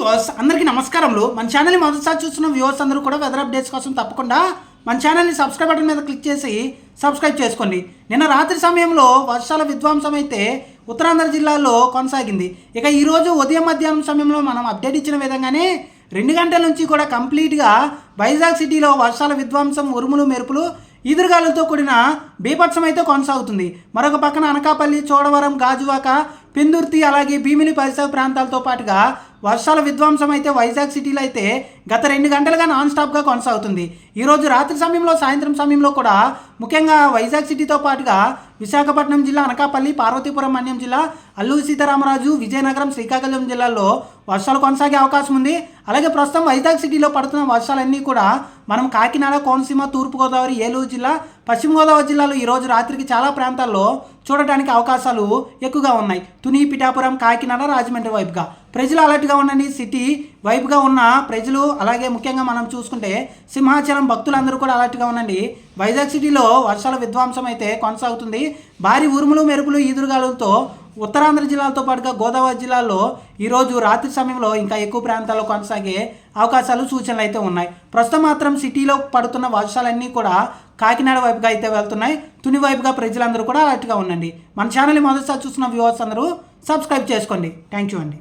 అందరికీ నమస్కారములు. మన ఛానల్ని మొదటిసారి చూస్తున్న వ్యూవర్స్ అందరూ కూడా వెదర్ అప్డేట్స్ కోసం తప్పకుండా మన ఛానల్ని సబ్స్క్రైబ్ బటన్ మీద క్లిక్ చేసి సబ్స్క్రైబ్ చేసుకోండి. నిన్న రాత్రి సమయంలో వర్షాల విధ్వంసం అయితే ఉత్తరాంధ్ర జిల్లాలో కొనసాగింది. ఇక ఈరోజు ఉదయం మధ్యాహ్నం సమయంలో మనం అప్డేట్ ఇచ్చిన విధంగానే 2 గంటల నుంచి కూడా కంప్లీట్గా వైజాగ్ సిటీలో వర్షాల విధ్వంసం, ఉరుములు, మెరుపులు, ఈదురుగాలులతో కూడిన బీభత్సం అయితే కొనసాగుతుంది. మరొక పక్కన అనకాపల్లి, చోడవరం, గాజువాక, పెందుర్తి అలాగే భీమిలి పరిసర ప్రాంతాలతో పాటుగా వర్షాల విధ్వంసం అయితే వైజాగ్ సిటీలో అయితే గత 2 గంటలుగా నాన్ స్టాప్గా కొనసాగుతుంది. ఈరోజు రాత్రి సమయంలో, సాయంత్రం సమయంలో కూడా ముఖ్యంగా వైజాగ్ సిటీతో పాటుగా విశాఖపట్నం జిల్లా, అనకాపల్లి, పార్వతీపురం మన్యం జిల్లా, అల్లూరి సీతారామరాజు, విజయనగరం, శ్రీకాకుళం జిల్లాల్లో వర్షాలు కొనసాగే అవకాశం ఉంది. అలాగే ప్రస్తుతం వైజాగ్ సిటీలో పడుతున్న వర్షాలన్నీ కూడా మనం కాకినాడ, కోనసీమ, తూర్పుగోదావరి, ఏలూరు జిల్లా, పశ్చిమ గోదావరి జిల్లాలో ఈరోజు రాత్రికి చాలా ప్రాంతాల్లో చూడటానికి అవకాశాలు ఎక్కువగా ఉన్నాయి. తుని, పిఠాపురం, కాకినాడ, రాజమండ్రి వైపుగా ప్రజలు అలర్ట్గా ఉండండి. సిటీ వైపుగా ఉన్న ప్రజలు, అలాగే ముఖ్యంగా మనం చూసుకుంటే సింహాచలం భక్తులందరూ కూడా అలర్ట్గా ఉండండి. వైజాగ్ సిటీలో వర్షాల విధ్వంసం అయితే కొనసాగుతుంది. భారీ ఉరుములు, మెరుపులు, ఈదురుగాలులతో ఉత్తరాంధ్ర జిల్లాలతో పాటుగా గోదావరి జిల్లాలో ఈరోజు రాత్రి సమయంలో ఇంకా ఎక్కువ ప్రాంతాల్లో కొనసాగే అవకాశాలు, సూచనలు అయితే ఉన్నాయి. ప్రస్తుతం మాత్రం సిటీలో పడుతున్న వర్షాలన్నీ కూడా కాకినాడ వైపుగా అయితే వెళ్తున్నాయి. తుని వైపుగా ప్రజలందరూ కూడా అలర్ట్గా ఉండండి. మన ఛానల్ని మొదటిసారి చూసిన వ్యూవర్స్ అందరూ సబ్స్క్రైబ్ చేసుకోండి. థ్యాంక్ యూ అండి.